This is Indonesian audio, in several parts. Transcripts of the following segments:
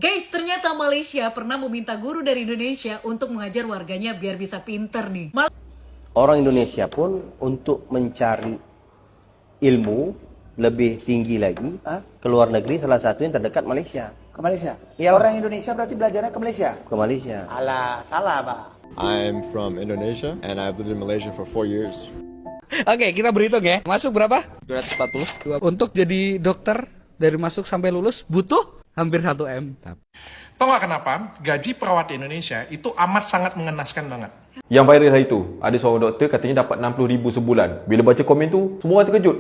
Guys, ternyata Malaysia pernah meminta guru dari Indonesia untuk mengajar warganya biar bisa pinter nih. Orang Indonesia pun untuk mencari ilmu lebih tinggi lagi ke luar negeri, salah satu yang terdekat Malaysia. Ke Malaysia? Iya. Orang Indonesia berarti belajarnya ke Malaysia? Ke Malaysia. Alah, salah Pak. I'm from Indonesia and I've lived in Malaysia for 4 years. Oke, kita berhitung ya. Masuk berapa? 240. Untuk jadi dokter dari masuk sampai lulus butuh hampir 1 M. Tahu nggak kenapa? Gaji perawat di Indonesia itu amat sangat mengenaskan banget. Yang viral hari tu, ada seorang doktor katanya dapat 60,000 sebulan. Bila baca komen tu, semua orang terkejut.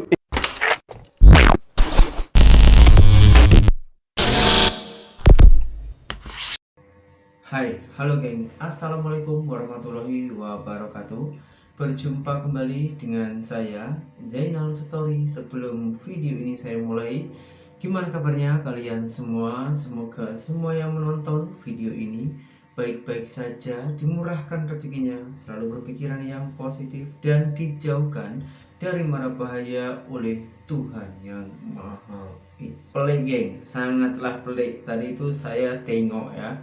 Hai, halo geng, Assalamualaikum warahmatullahi wabarakatuh. Berjumpa kembali dengan saya, Zainal Story. Sebelum video ini saya mulai, gimana kabarnya kalian semua? Semoga semua yang menonton video ini baik-baik saja, dimurahkan rezekinya, selalu berpikiran yang positif, dan dijauhkan dari mara bahaya oleh Tuhan yang Maha Esa. Pelik geng, sangatlah pelik. Tadi itu saya tengok ya,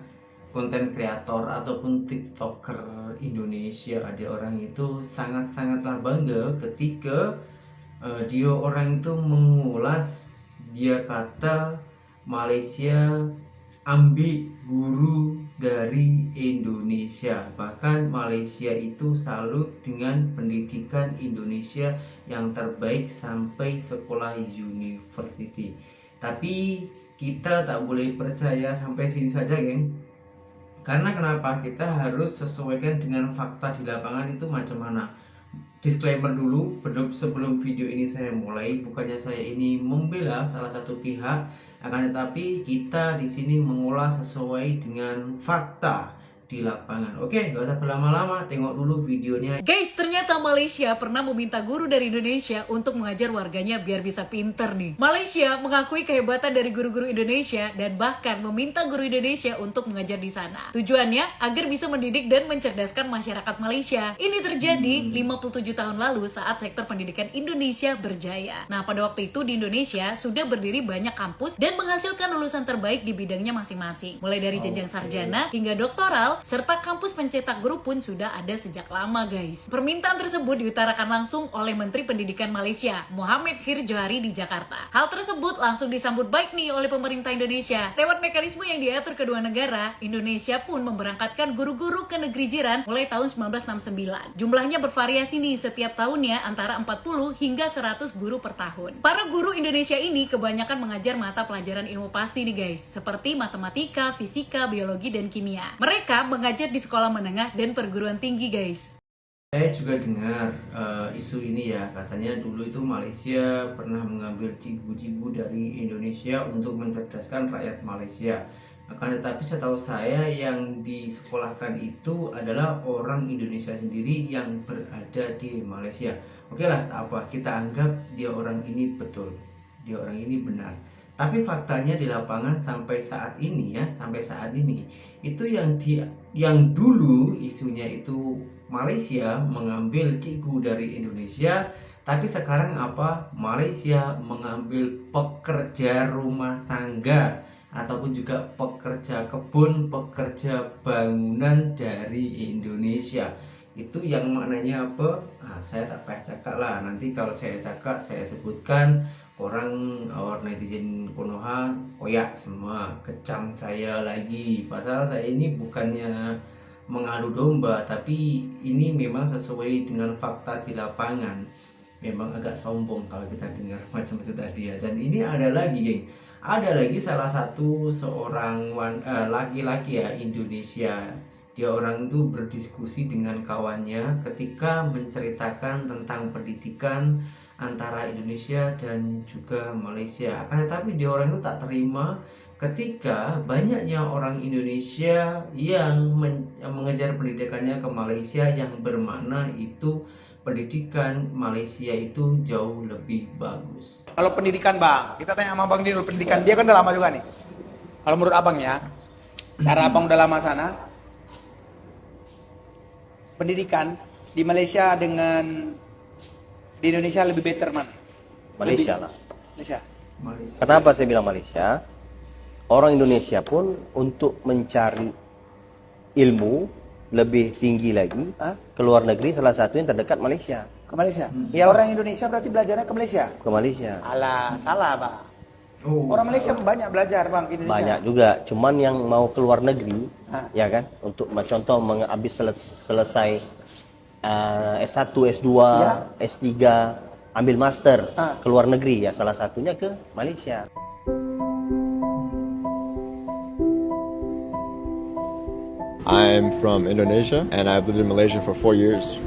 konten kreator ataupun tiktoker Indonesia, ada orang itu sangat-sangatlah bangga ketika dia orang itu mengulas, dia kata Malaysia ambil guru dari Indonesia, bahkan Malaysia itu salut dengan pendidikan Indonesia yang terbaik sampai sekolah university. Tapi kita tak boleh percaya sampai sini saja geng, karena kenapa? Kita harus sesuaikan dengan fakta di lapangan itu macam mana. Disclaimer dulu, sebelum video ini saya mulai, bukannya saya ini membela salah satu pihak, akan tetapi kita di sini mengolah sesuai dengan fakta di lapangan. Oke, gak usah berlama-lama, tengok dulu videonya. Guys, ternyata Malaysia pernah meminta guru dari Indonesia untuk mengajar warganya biar bisa pinter nih. Malaysia mengakui kehebatan dari guru-guru Indonesia dan bahkan meminta guru Indonesia untuk mengajar di sana. Tujuannya agar bisa mendidik dan mencerdaskan masyarakat Malaysia. Ini terjadi 57 tahun lalu saat sektor pendidikan Indonesia berjaya. Nah, pada waktu itu di Indonesia sudah berdiri banyak kampus dan menghasilkan lulusan terbaik di bidangnya masing-masing. Mulai dari jenjang sarjana hingga doktoral, serta kampus pencetak guru pun sudah ada sejak lama guys. Permintaan tersebut diutarakan langsung oleh Menteri Pendidikan Malaysia, Mohamed Hir Johari di Jakarta. Hal tersebut langsung disambut baik nih oleh pemerintah Indonesia. Lewat mekanisme yang diatur kedua negara, Indonesia pun memberangkatkan guru-guru ke negeri jiran mulai tahun 1969. Jumlahnya bervariasi nih setiap tahunnya antara 40 hingga 100 guru per tahun. Para guru Indonesia ini kebanyakan mengajar mata pelajaran ilmu pasti nih guys, seperti matematika, fisika, biologi, dan kimia. Mereka mengajar di sekolah menengah dan perguruan tinggi guys. Saya juga dengar isu ini ya, katanya dulu itu Malaysia pernah mengambil cigu-cigu dari Indonesia untuk mencerdaskan rakyat Malaysia. Akan tetapi setahu saya yang disekolahkan itu adalah orang Indonesia sendiri yang berada di Malaysia. Oke lah, tak apa, kita anggap dia orang ini betul, dia orang ini benar. Tapi faktanya di lapangan sampai saat ini ya, itu yang dulu isunya itu Malaysia mengambil cikgu dari Indonesia, tapi sekarang apa? Malaysia mengambil pekerja rumah tangga ataupun juga pekerja kebun, pekerja bangunan dari Indonesia. Itu yang maknanya apa? Saya tak payah cakap lah, nanti kalau saya cakap saya sebutkan, orang netizen Konoha koyak semua, kecam saya lagi. Pasal saya ini bukannya mengadu domba, tapi ini memang sesuai dengan fakta di lapangan. Memang agak sombong kalau kita dengar macam itu tadi ya. Dan ini ada lagi geng, ada lagi salah satu seorang laki-laki ya Indonesia. Dia orang itu berdiskusi dengan kawannya ketika menceritakan tentang pendidikan antara Indonesia dan juga Malaysia. Akan tetapi dia orang itu tak terima ketika banyaknya orang Indonesia yang mengejar pendidikannya ke Malaysia, yang bermakna itu pendidikan Malaysia itu jauh lebih bagus. Kalau pendidikan Bang, kita tanya sama Bang Dinul, pendidikan dia kan udah lama juga nih. Kalau menurut Abang ya, cara Abang udah lama sana, pendidikan di Malaysia dengan di Indonesia lebih better mana? Malaysia lah. Malaysia. Kenapa saya bilang Malaysia? orang Indonesia pun untuk mencari ilmu lebih tinggi lagi ke luar negeri, salah satu yang terdekat Malaysia. Ke Malaysia. Ya. Orang Indonesia berarti belajarnya ke Malaysia. Ke Malaysia. Alah, salah, Pak. Oh, Orang Malaysia banyak belajar, Bang, ke Indonesia. Banyak juga, cuman yang mau ke luar negeri, Ah. ya kan, untuk contoh habis selesai S1, S2, Ya. S3, ambil master Ah. ke luar negeri, ya salah satunya ke Malaysia. I'm from Indonesia and I've lived in Malaysia for 4 years.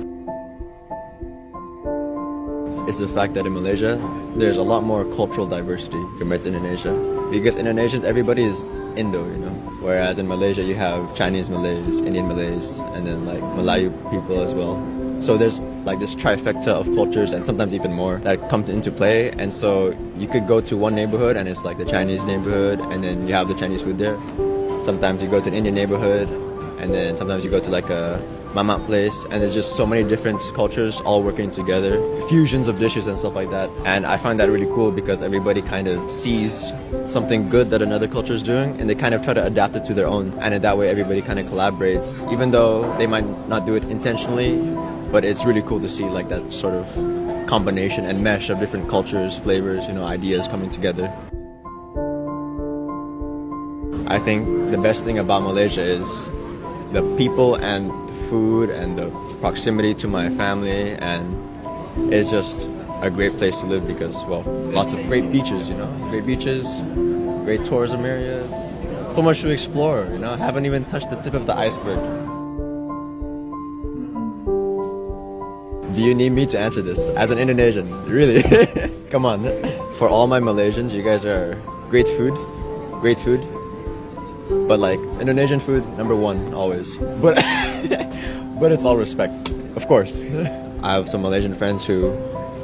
It's the fact that in Malaysia, there's a lot more cultural diversity compared to Indonesia. Because Indonesians, everybody is Indo, you know. Whereas in Malaysia, you have Chinese Malays, Indian Malays, and then like Malayu people as well. So there's like this trifecta of cultures and sometimes even more that come into play. And so you could go to one neighborhood and it's like the Chinese neighborhood, and then you have the Chinese food there. Sometimes you go to an Indian neighborhood, and then sometimes you go to like a mamak place, and there's just so many different cultures all working together, fusions of dishes and stuff like that. And I find that really cool because everybody kind of sees something good that another culture is doing, and they kind of try to adapt it to their own. And in that way, everybody kind of collaborates, even though they might not do it intentionally. But it's really cool to see like that sort of combination and mesh of different cultures, flavors, you know, ideas coming together. I think the best thing about Malaysia is the people and the food and the proximity to my family, and it's just a great place to live because, well, lots of great beaches, you know, great beaches, great tourism areas, so much to explore, you know, haven't even touched the tip of the iceberg. Do you need me to answer this as an Indonesian? Really? Come on. For all my Malaysians, you guys are great food. Great food. But like Indonesian food, number one always. But but it's all respect, of course. I have some Malaysian friends who,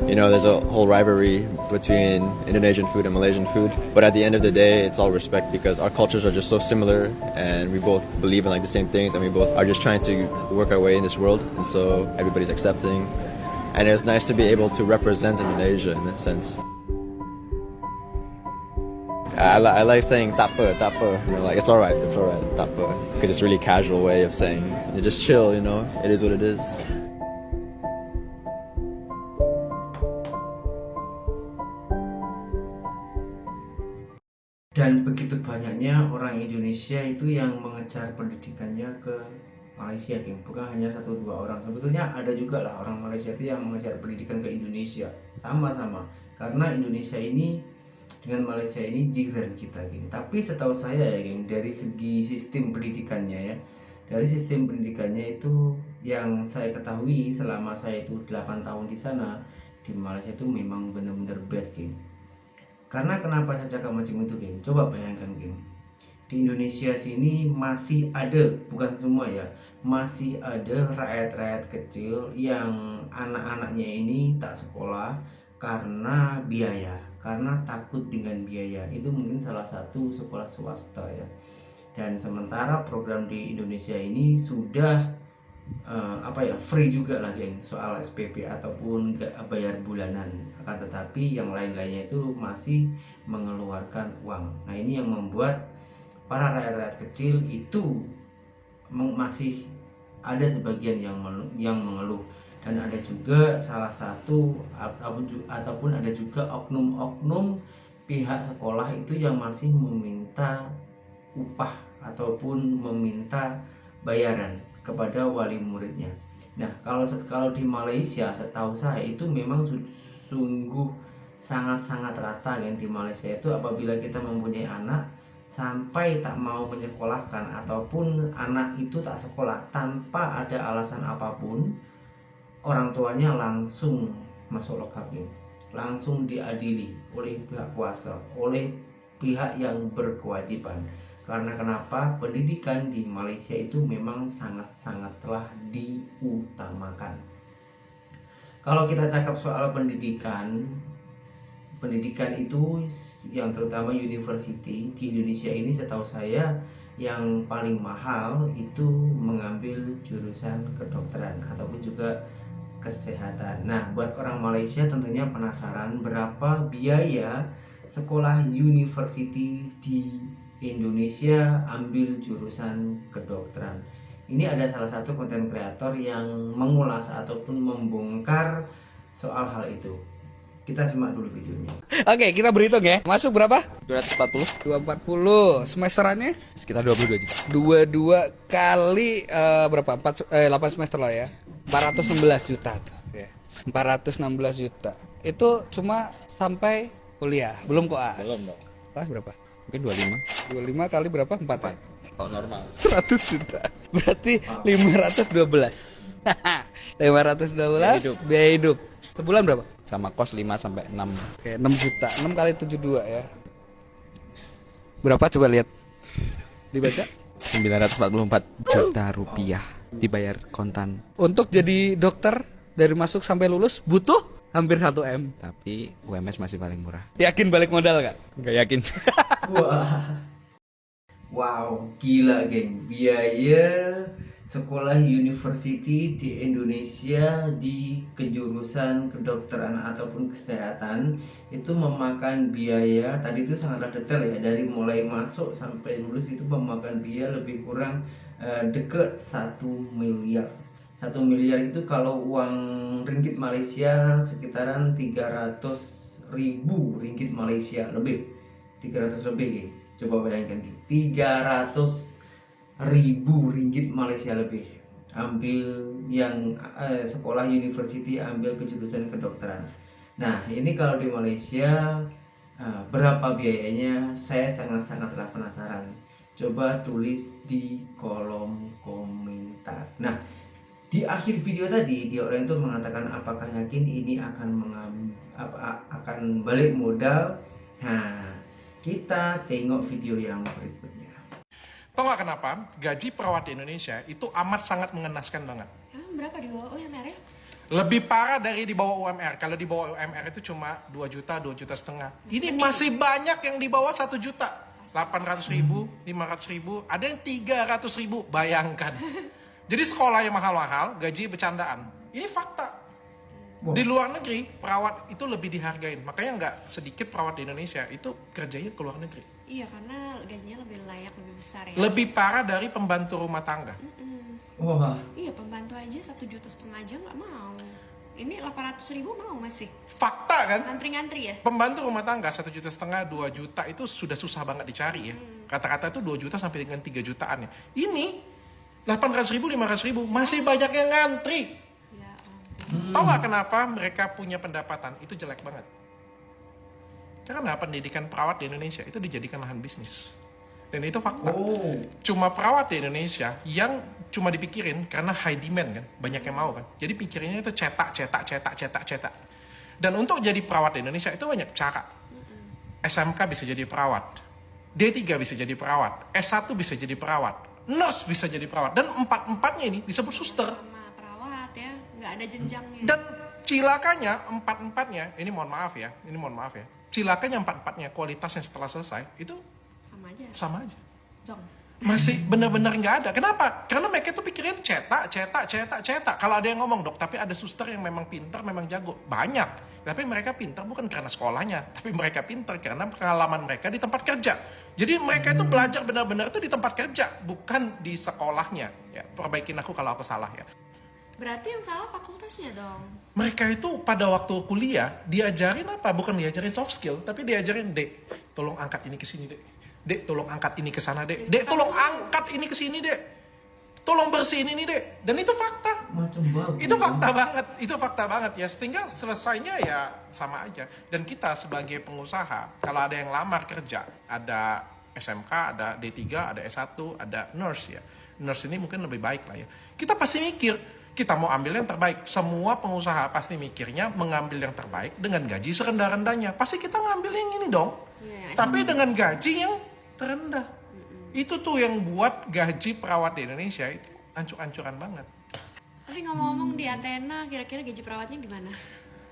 you know, there's a whole rivalry between Indonesian food and Malaysian food. But at the end of the day, it's all respect because our cultures are just so similar, and we both believe in like the same things, and we both are just trying to work our way in this world. And so everybody's accepting, and it's nice to be able to represent Indonesia in that sense. I like saying tak apa, you know, like it's alright, tak apa, because it's really casual way of saying you just chill, you know, it is what it is. Dan begitu banyaknya orang Indonesia itu yang mengejar pendidikannya ke Malaysia, geng. Bukan hanya 1-2 orang. Sebetulnya ada juga lah orang Malaysia itu yang mengejar pendidikan ke Indonesia. Sama-sama. Karena Indonesia ini dengan Malaysia ini jiran kita, geng. Tapi setahu saya ya, geng, dari segi sistem pendidikannya ya. Dari sistem pendidikannya itu yang saya ketahui selama saya itu 8 tahun di sana, di Malaysia itu memang benar-benar best, geng. Karena kenapa saya cakap macam itu, geng? Coba bayangkan, geng. Di Indonesia sini masih ada, bukan semua ya, masih ada rakyat-rakyat kecil yang anak-anaknya ini tak sekolah karena biaya, karena takut dengan biaya. Itu mungkin salah satu sekolah swasta ya. Dan sementara program di Indonesia ini sudah free juga lah, geng, soal SPP ataupun gak bayar bulanan. Akan tetapi yang lain-lainnya itu masih mengeluarkan uang. Nah, ini yang membuat para rakyat-rakyat kecil itu masih ada sebagian yang mengeluh, dan ada juga salah satu ataupun ada juga oknum-oknum pihak sekolah itu yang masih meminta upah ataupun meminta bayaran kepada wali muridnya. Nah, kalau di Malaysia setahu saya itu memang sungguh sangat-sangat rata, kan. Di Malaysia itu apabila kita mempunyai anak sampai tak mau menyekolahkan ataupun anak itu tak sekolah tanpa ada alasan apapun, orang tuanya langsung masuk lokap, ya. Langsung diadili oleh pihak kuasa, oleh pihak yang berkewajiban. Karena kenapa? Pendidikan di Malaysia itu memang sangat-sangat telah diutamakan. Kalau kita cakap soal pendidikan itu yang terutama university di Indonesia ini, setahu saya yang paling mahal itu mengambil jurusan kedokteran ataupun juga kesehatan. Nah, buat orang Malaysia tentunya penasaran berapa biaya sekolah university di Indonesia ambil jurusan kedokteran. Ini ada salah satu konten kreator yang mengulas ataupun membongkar soal hal itu. Kita simak dulu videonya. Oke, kita berhitung ya. Masuk berapa? 240 240. Semesterannya? sekitar 22 juta. 22 kali berapa? 8 semester lah ya. 416 juta tuh. Ya. 416 juta. Itu cuma sampai kuliah, belum koas. Belum dong. Koas berapa? Mungkin 25. 25 kali berapa? 4 ya? Kalau normal. 100 juta. Berarti 512. 512 biaya hidup. Sebulan berapa? Sama kos 5 sampai 6. Oke, 6 juta. 6 kali 72 ya. Berapa coba lihat. Dibaca. 944 juta rupiah dibayar kontan. Untuk jadi dokter dari masuk sampai lulus butuh hampir 1 M. Tapi UMS masih paling murah. Yakin balik modal gak? Gak yakin. Wah. Wow, gila geng. Biaya sekolah university di Indonesia di kejurusan kedokteran ataupun kesehatan itu memakan biaya, tadi itu sangatlah detail ya, dari mulai masuk sampai lulus itu memakan biaya lebih kurang deket 1 miliar. 1 miliar itu kalau uang ringgit Malaysia sekitaran 300.000 ringgit Malaysia lebih. 300 lebih geng. Coba bayangkan 300.000 ringgit Malaysia lebih. Ambil yang sekolah university ambil kejurusan kedokteran. Nah, ini kalau di Malaysia berapa biayanya? Saya sangat-sangatlah penasaran. Coba tulis di kolom komentar. Nah, di akhir video tadi dia orang itu mengatakan apakah yakin ini akan balik modal. Nah, kita tengok video yang berikutnya. Tahu nggak kenapa gaji perawat di Indonesia itu amat sangat mengenaskan banget. Berapa di bawah UMR ya? Lebih parah dari di bawah UMR. Kalau di bawah UMR itu cuma 2 juta, 2 juta setengah. Ini masih banyak yang di bawah 1 juta. 800.000, 500.000, ada yang 300.000. Bayangkan. Jadi sekolah yang mahal-mahal, gaji bercandaan. Ini fakta. Di luar negeri, perawat itu lebih dihargain. Makanya nggak sedikit perawat di Indonesia itu kerjanya ke luar negeri. Iya, karena gajinya lebih layak, lebih besar ya. Lebih parah dari pembantu rumah tangga. Wah. Iya, pembantu aja 1,5 juta aja nggak mau. Ini 800.000 mau masih. Fakta kan? Ngantri-ngantri ya? Pembantu rumah tangga 1,5 juta, 2 juta itu sudah susah banget dicari ya. Kata-kata itu 2 juta sampai dengan 3 jutaan ya. Ini 800.000, 500.000 masih banyak yang ngantri. Tahu nggak kenapa mereka punya pendapatan itu jelek banget? Karena pendidikan perawat di Indonesia itu dijadikan lahan bisnis. Dan itu fakta. Cuma perawat di Indonesia yang cuma dipikirin karena high demand kan, banyak yang mau kan. Jadi pikirannya itu cetak. Dan untuk jadi perawat di Indonesia itu banyak cara. SMK bisa jadi perawat, D3 bisa jadi perawat, S1 bisa jadi perawat, nurse bisa jadi perawat, dan empat-empatnya ini disebut suster. Sama perawat ya, nggak ada jenjangnya. Dan cilakanya empat-empatnya, ini mohon maaf ya, cilakanya empat-empatnya kualitasnya setelah selesai itu sama aja. Jong. Masih benar-benar nggak ada. Kenapa? Karena mereka tuh pikirin cetak. Kalau ada yang ngomong, dok, tapi ada suster yang memang pintar, memang jago. Banyak. Tapi mereka pintar bukan karena sekolahnya, tapi mereka pintar karena pengalaman mereka di tempat kerja. Jadi mereka itu belajar benar-benar itu di tempat kerja, bukan di sekolahnya. Ya, perbaikin aku kalau aku salah ya. Berarti yang salah fakultasnya dong. Mereka itu pada waktu kuliah diajarin apa? Bukan diajarin soft skill, tapi diajarin, Dek, tolong angkat ini ke sini, Dek. Dek, tolong angkat ini ke sana, Dek. Dek, tolong angkat ini ke sini, Dek. Tolong bersihin ini, Dek. Dan itu fakta. Macam bagus. Itu fakta banget ya. Sehingga selesainya ya sama aja. Dan kita sebagai pengusaha, kalau ada yang lamar kerja, ada SMK, ada D3, ada S1, ada nurse ya. Nurse ini mungkin lebih baik lah ya. Kita pasti mikir, kita mau ambil yang terbaik. Semua pengusaha pasti mikirnya mengambil yang terbaik dengan gaji serendah-rendahnya. Pasti kita ngambil yang ini dong. Tapi dengan gaji yang terendah. Itu tuh yang buat gaji perawat di Indonesia itu ancur-ancuran banget. Tapi ngomong-ngomong di Athena, kira-kira gaji perawatnya gimana?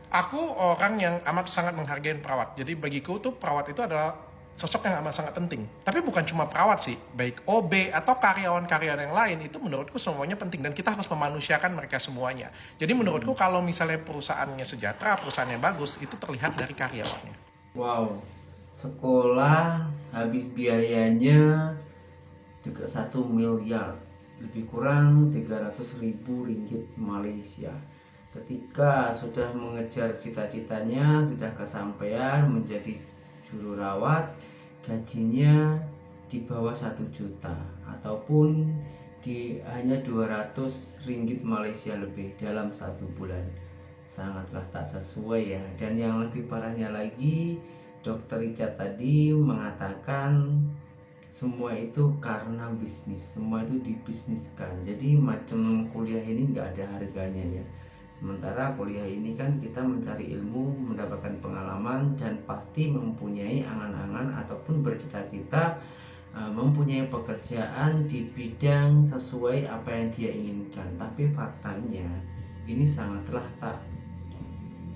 Aku orang yang amat sangat menghargai perawat. Jadi bagiku tuh perawat itu adalah sosok yang amat sangat penting. Tapi bukan cuma perawat sih, baik OB atau karyawan-karyawan yang lain itu menurutku semuanya penting dan kita harus memanusiakan mereka semuanya. Jadi menurutku kalau misalnya perusahaannya sejahtera, perusahaannya bagus, itu terlihat dari karyawannya. Wow, sekolah habis biayanya juga 1 miliar, lebih kurang 300.000 ringgit Malaysia. Ketika sudah mengejar cita-citanya, sudah kesampaian menjadi juru rawat, gajinya di bawah 1 juta ataupun hanya 200 ringgit Malaysia lebih dalam 1 bulan. Sangatlah tak sesuai ya. Dan yang lebih parahnya lagi, Dr. Richard tadi mengatakan semua itu karena bisnis, semua itu dibisniskan. Jadi macam kuliah ini nggak ada harganya ya. Sementara kuliah ini kan kita mencari ilmu, mendapatkan pengalaman, dan pasti mempunyai angan-angan ataupun bercita-cita mempunyai pekerjaan di bidang sesuai apa yang dia inginkan. Tapi faktanya ini sangatlah tak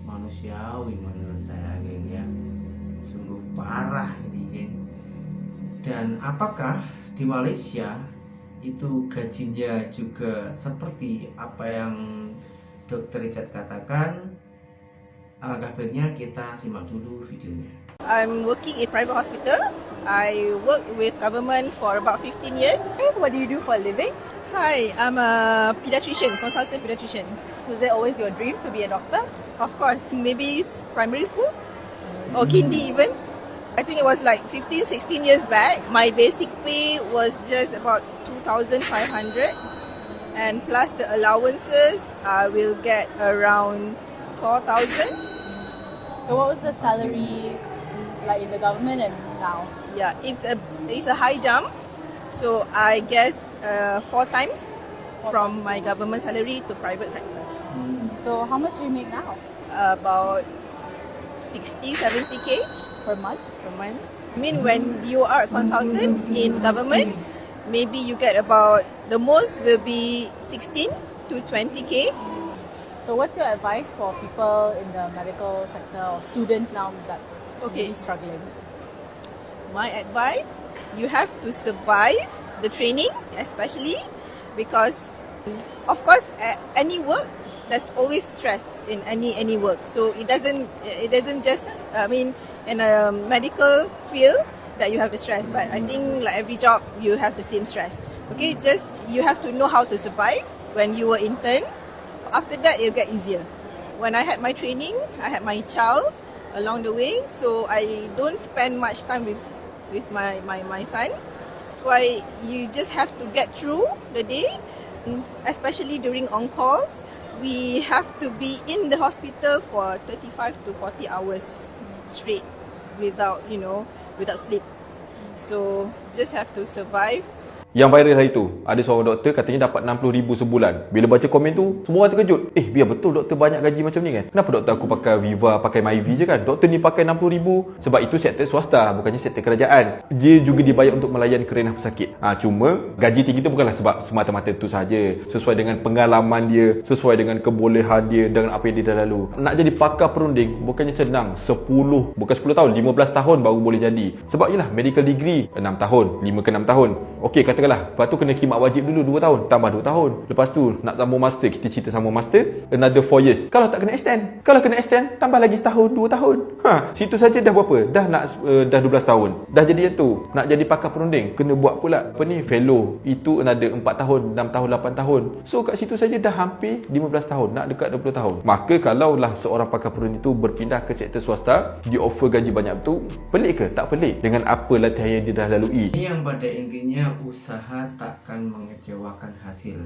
manusiawi menurut saya, geng ya. Sungguh parah ini, geng. Dan apakah di Malaysia itu gajinya juga seperti apa yang Dr. Richard katakan? Alangkah baiknya kita simak dulu videonya. I'm working in private hospital. I work with government for about 15 years. What do you do for a living? Hi, I'm a pediatrician, consultant pediatrician. Was it always your dream to be a doctor? Of course, maybe it's primary school or kindy even. I think it was like 15, 16 years back. My basic pay was just about 2,500, and plus the allowances, I will get around 4,000. So what was the salary like in the government and now? Yeah, it's a high jump. So I guess 4 times from my government salary to private sector. So how much do you make now? About 60, 70k Per month? per month. I mean, when you are a consultant in government, maybe you get about, the most will be 16 to 20k. So what's your advice for people in the medical sector or students now that Okay. really struggling? My advice, you have to survive the training, especially because, of course, any work, there's always stress in any work. So it doesn't just, I mean, in a medical field that you have the stress, but I think like every job you have the same stress. Okay, just you have to know how to survive when you were intern. After that, it'll get easier. When I had my training, I had my child along the way, so I don't spend much time with my son. That's why you just have to get through the day, especially during on-calls. We have to be in the hospital for 35 to 40 hours straight without sleep. So just have to survive. Yang viral hari tu, ada seorang doktor katanya dapat 60,000 sebulan. Bila baca komen tu, semua orang terkejut. Biar betul doktor banyak gaji macam ni kan? Kenapa doktor aku pakai Viva, pakai MyV je kan? Doktor ni pakai 60,000 sebab itu sektor swasta, bukannya sektor kerajaan. Dia juga dibayar untuk melayani kerenah pesakit. Cuma gaji tinggi tu bukanlah sebab semata-mata tu saja. Sesuai dengan pengalaman dia, sesuai dengan kebolehan dia, dengan apa yang dia dah lalu. Nak jadi pakar perunding bukannya senang. 10, bukan 10 tahun, 15 tahun baru boleh jadi. Sebab ialah medical degree 6 tahun, 5 ke 6 tahun. Okey, katakanlah, lepas tu kena khidmat wajib dulu 2 tahun, tambah 2 tahun. Lepas tu nak sambung master, kita cerita sambung master, another 4 years. Kalau tak kena extend, kalau kena extend, tambah lagi setahun, 2 tahun. Situ saja dah berapa? Dah 12 tahun. Dah jadi yang tu. Nak jadi pakar perunding, kena buat pula apa ni, fellow. Itu another 4 tahun, 6 tahun, 8 tahun. So kat situ saja dah hampir 15 tahun, nak dekat 20 tahun. Maka kalaulah seorang pakar perunding itu berpindah ke sektor swasta, di offer gaji banyak tu, pelik ke? Tak pelik. Dengan apa latihan yang dia dah lalui. Ini yang pada intinya usaha takkan mengecewakan hasil.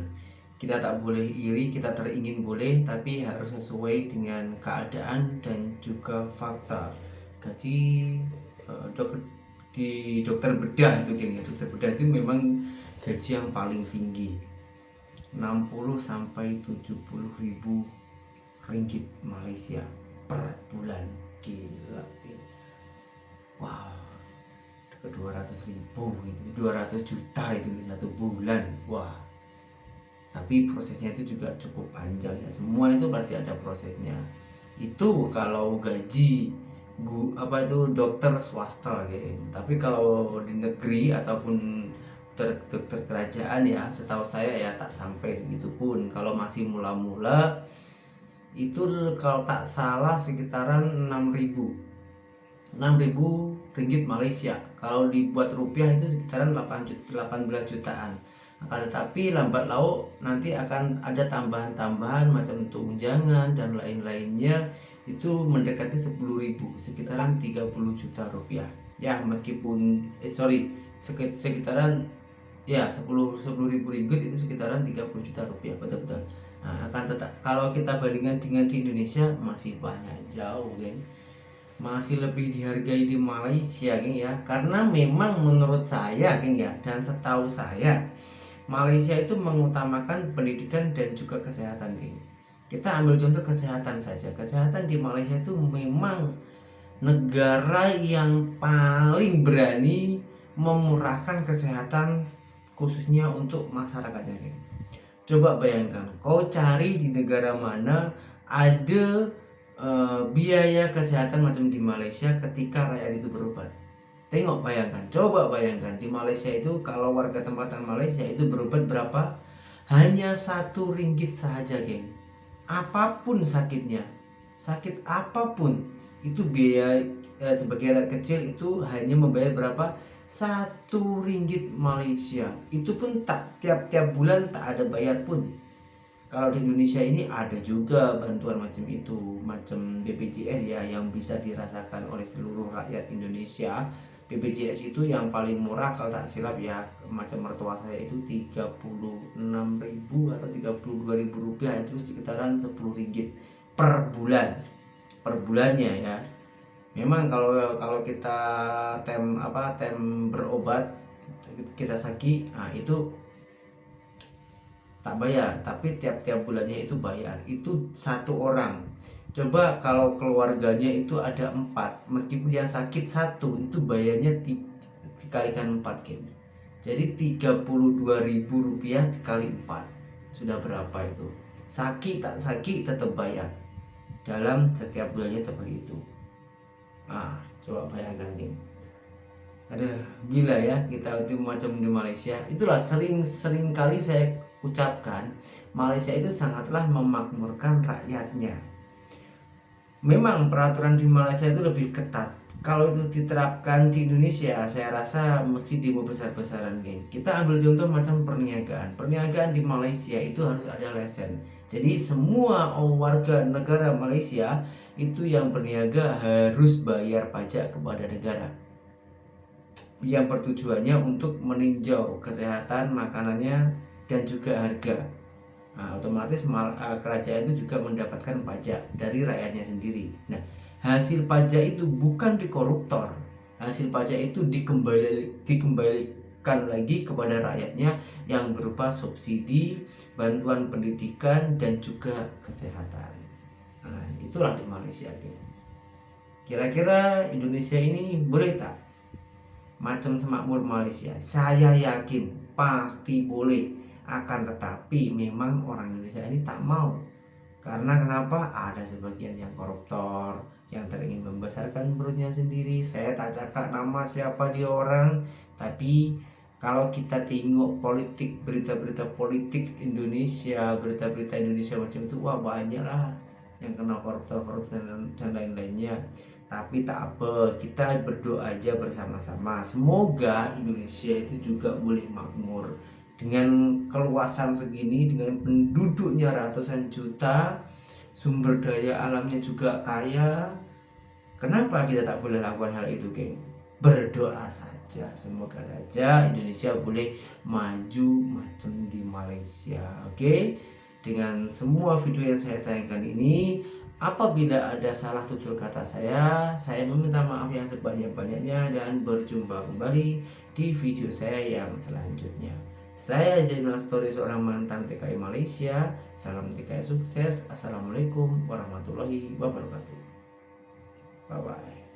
Kita tak boleh iri, kita teringin boleh, tapi harus sesuai dengan keadaan dan juga fakta. Gaji di dokter bedah itu, geng ya, dokter bedah itu memang gaji yang paling tinggi, 60 sampai 70 ribu ringgit Malaysia per bulan. Gila. Wow, ke 200.000 gitu, 200 juta itu 1 bulan. Wah, tapi prosesnya itu juga cukup panjang ya. Semua itu pasti ada prosesnya. Itu kalau gaji dokter swasta gitu. Tapi kalau di negeri ataupun dokter kerajaan ya, setahu saya ya tak sampai segitu pun. Kalau masih mula-mula itu kalau tak salah sekitaran 6.000 ringgit Malaysia. Kalau dibuat rupiah itu sekitaran 18 jutaan. Akan tetapi lambat laun nanti akan ada tambahan-tambahan macam tunjangan dan lain-lainnya, itu mendekati 10.000, sekitaran 30 juta rupiah. Ya, meskipun sekitaran ya 10.000 ringgit itu sekitaran 30 juta rupiah, betul-betul. Nah, akan tetap kalau kita bandingkan dengan di Indonesia masih banyak jauh, geng. Masih lebih dihargai di Malaysia, geng ya. Karena memang menurut saya, geng ya, dan setahu saya, Malaysia itu mengutamakan pendidikan dan juga kesehatan, geng. Kita ambil contoh kesehatan saja. Kesehatan di Malaysia itu memang negara yang paling berani memurahkan kesehatan khususnya untuk masyarakatnya, geng. Coba bayangkan, kau cari di negara mana ada biaya kesehatan macam di Malaysia ketika rakyat itu berobat. Tengok, bayangkan, coba bayangkan di Malaysia itu kalau warga tempatan Malaysia itu berobat berapa? Hanya 1 ringgit saja, geng. Apapun sakitnya, sakit apapun, itu biaya sebagai rakyat kecil itu hanya membayar berapa? 1 ringgit Malaysia. Itu pun tak tiap bulan tak ada bayar pun. Kalau di Indonesia ini ada juga bantuan macam itu, macam BPJS ya, yang bisa dirasakan oleh seluruh rakyat Indonesia. BPJS itu yang paling murah kalau tak silap ya, macam mertua saya itu 36.000 atau 32.000 rupiah, itu sekitaran 10 ringgit per bulan, per bulannya ya. Memang kalau kita tem berobat kita sakit, nah itu tak bayar, tapi tiap bulannya itu bayar. Itu 1 orang. Coba kalau keluarganya itu ada 4, meskipun dia sakit 1, itu bayarnya dikalikan 4, geng. Jadi 32.000 rupiah dikali 4, sudah berapa itu? Sakit tak sakit tetap bayar dalam setiap bulannya seperti itu. Nah, coba bayangkan, geng. Ada gila ya kita itu macam di Malaysia. Itulah sering kali saya ucapkan, Malaysia itu sangatlah memakmurkan rakyatnya. Memang peraturan di Malaysia itu lebih ketat. Kalau itu diterapkan di Indonesia, saya rasa mesti demo besar-besaran, geng. Kita ambil contoh macam perniagaan. Perniagaan di Malaysia itu harus ada lesen. Jadi semua warga negara Malaysia itu yang berniaga harus bayar pajak kepada negara, yang bertujuannya untuk meninjau kesehatan makanannya dan juga harga. Nah, otomatis kerajaan itu juga mendapatkan pajak dari rakyatnya sendiri. Nah, hasil pajak itu bukan dikoruptor, hasil pajak itu dikembalikan lagi kepada rakyatnya yang berupa subsidi, bantuan pendidikan dan juga kesehatan. Nah, itulah di Malaysia. Kira-kira Indonesia ini boleh tak macam semakmur Malaysia? Saya yakin pasti boleh. Akan tetapi memang orang Indonesia ini tak mau. Karena kenapa? Ada sebagian yang koruptor, yang teringin membesarkan perutnya sendiri. Saya tak cakap nama siapa dia orang, tapi kalau kita tengok politik, berita-berita politik Indonesia, berita-berita Indonesia macam itu, wah banyak lah yang kena koruptor dan lain-lainnya. Tapi tak apa, kita berdoa aja bersama-sama. Semoga Indonesia itu juga boleh makmur. Dengan keluasan segini, dengan penduduknya ratusan juta, sumber daya alamnya juga kaya, kenapa kita tak boleh lakukan hal itu, geng? Berdoa saja, semoga saja Indonesia boleh maju macam di Malaysia. Oke? Dengan semua video yang saya tayangkan ini, apabila ada salah tutur kata saya meminta maaf yang sebanyak-banyaknya, dan berjumpa kembali di video saya yang selanjutnya. Saya Zainal Story, seorang mantan TKI Malaysia. Salam TKI sukses. Assalamualaikum warahmatullahi wabarakatuh. Bye bye.